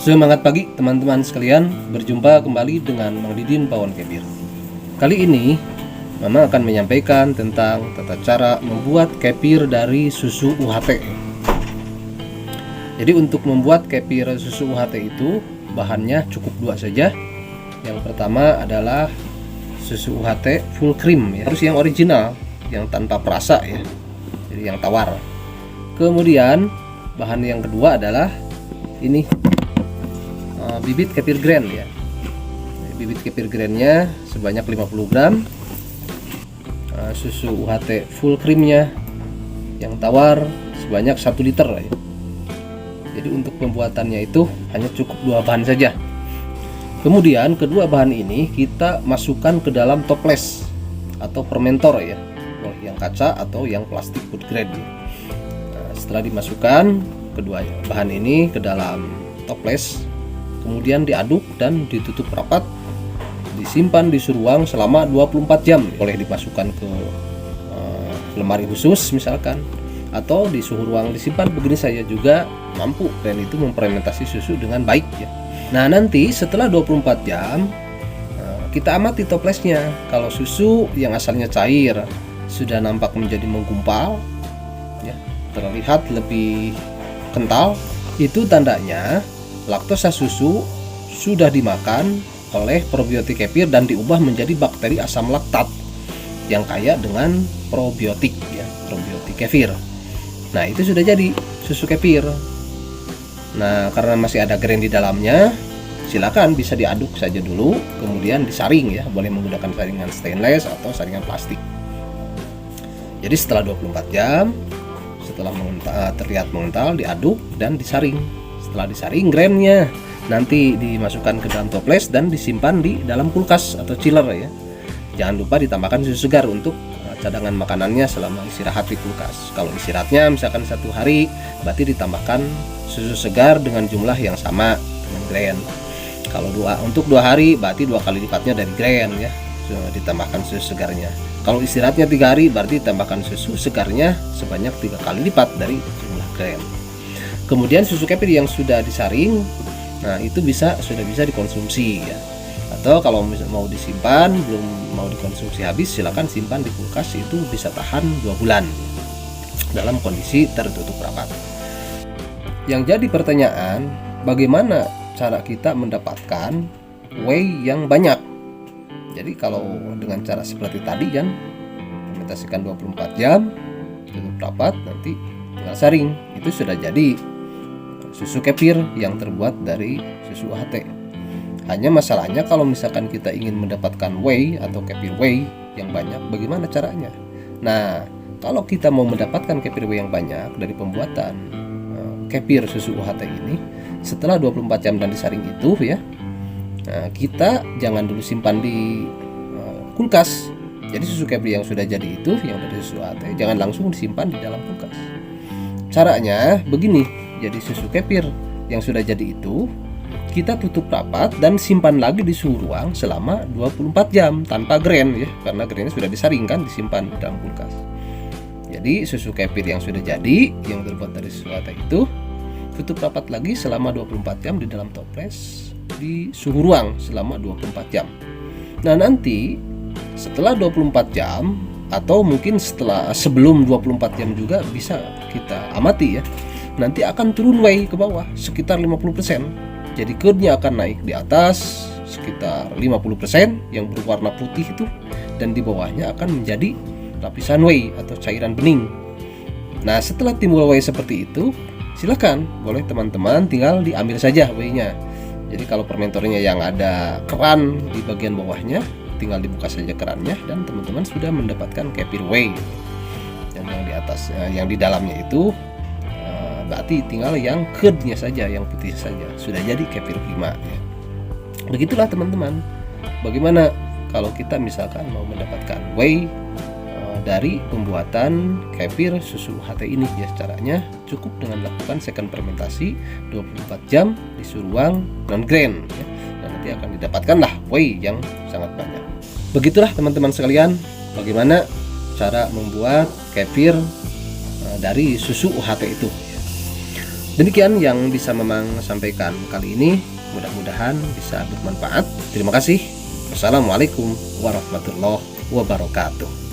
Semangat pagi teman-teman sekalian, berjumpa kembali dengan Mang Didin Pawon Kefir. Kali ini Mama akan menyampaikan tentang tata cara membuat kefir dari susu UHT. Jadi untuk membuat kefir susu UHT itu bahannya cukup dua saja. Yang pertama adalah susu UHT full cream ya, harus yang original, yang tanpa perasa ya, jadi yang tawar. Kemudian bahan yang kedua adalah ini bibit kefir grand ya. Bibit kefir grandnya sebanyak 50 gram. Susu UHT full creamnya yang tawar sebanyak 1 liter ya. Jadi untuk pembuatannya itu hanya cukup dua bahan saja. Kemudian kedua bahan ini kita masukkan ke dalam toples atau fermentor ya, yang kaca atau yang plastik food grade ya. Setelah dimasukkan kedua bahan ini ke dalam toples, kemudian diaduk dan ditutup rapat, disimpan di suhu ruang selama 24 jam. Boleh dimasukkan ke lemari khusus misalkan, atau di suhu ruang disimpan begini saja juga mampu, dan itu memfermentasi susu dengan baik ya. Nah nanti setelah 24 jam kita amati toplesnya. Kalau susu yang asalnya cair sudah nampak menjadi menggumpal ya, terlihat lebih kental, itu tandanya laktosa susu sudah dimakan oleh probiotik kefir dan diubah menjadi bakteri asam laktat yang kaya dengan probiotik ya, probiotik kefir. Nah itu sudah jadi susu kefir. Nah karena masih ada grain di dalamnya, silakan bisa diaduk saja dulu, kemudian disaring ya, boleh menggunakan saringan stainless atau saringan plastik. Jadi setelah 24 jam, setelah terlihat mengental, diaduk dan disaring. Setelah disaring, grainnya nanti dimasukkan ke dalam toples dan disimpan di dalam kulkas atau chiller ya. Jangan lupa ditambahkan susu segar untuk cadangan makanannya selama istirahat di kulkas. Kalau istirahatnya misalkan 1 hari, berarti ditambahkan susu segar dengan jumlah yang sama dengan grain. Kalau untuk 2 hari, berarti 2 kali lipatnya dari grain ya, ditambahkan susu segarnya. Kalau istirahatnya 3 hari, berarti ditambahkan susu segarnya sebanyak 3 kali lipat dari jumlah grain. Kemudian susu kefir yang sudah disaring, nah itu sudah bisa dikonsumsi ya. Atau kalau mau disimpan, belum mau dikonsumsi habis, silakan simpan di kulkas, itu bisa tahan 2 bulan dalam kondisi tertutup rapat. Yang jadi pertanyaan, bagaimana cara kita mendapatkan whey yang banyak? Jadi kalau dengan cara seperti tadi kan, fermentasikan 24 jam, tutup rapat, nanti tinggal saring, itu sudah jadi susu kefir yang terbuat dari susu UHT. Hanya masalahnya kalau misalkan kita ingin mendapatkan whey atau kefir whey yang banyak, bagaimana caranya? Nah, kalau kita mau mendapatkan kefir whey yang banyak dari pembuatan kefir susu UHT ini, setelah 24 jam dan disaring itu ya, kita jangan dulu simpan di kulkas. Jadi susu kefir yang sudah jadi itu, yang dari susu UHT, jangan langsung disimpan di dalam kulkas. Caranya begini, jadi susu kefir yang sudah jadi itu kita tutup rapat dan simpan lagi di suhu ruang selama 24 jam tanpa grain ya, karena grainnya sudah disaringkan, disimpan di dalam kulkas. Jadi susu kefir yang sudah jadi, yang terbuat dari susu UHT itu, tutup rapat lagi selama 24 jam di dalam toples di suhu ruang selama 24 jam. Nah nanti setelah 24 jam atau mungkin sebelum 24 jam juga bisa kita amati ya, nanti akan turun whey ke bawah sekitar 50%. Jadi curd-nya akan naik di atas sekitar 50% yang berwarna putih itu, dan di bawahnya akan menjadi lapisan whey atau cairan bening. Nah setelah timbul whey seperti itu, silakan, boleh teman-teman tinggal diambil saja whey-nya. Jadi kalau fermentornya yang ada keran di bagian bawahnya, tinggal dibuka saja kerannya dan teman-teman sudah mendapatkan kefir whey. Dan yang di atas, yang di dalamnya itu berarti tinggal yang curd-nya saja, yang putih saja, sudah jadi kefir prima ya. Begitulah teman-teman. Bagaimana kalau kita misalkan mau mendapatkan whey dari pembuatan kefir susu UHT ini ya? Caranya cukup dengan lakukan second fermentasi 24 jam di suhu ruang non grain ya. Dan nanti akan didapatkanlah whey yang sangat banyak. Begitulah teman-teman sekalian, bagaimana cara membuat kefir dari susu UHT itu. Demikian yang bisa Mamang sampaikan kali ini, mudah-mudahan bisa bermanfaat. Terima kasih. Wassalamualaikum warahmatullahi wabarakatuh.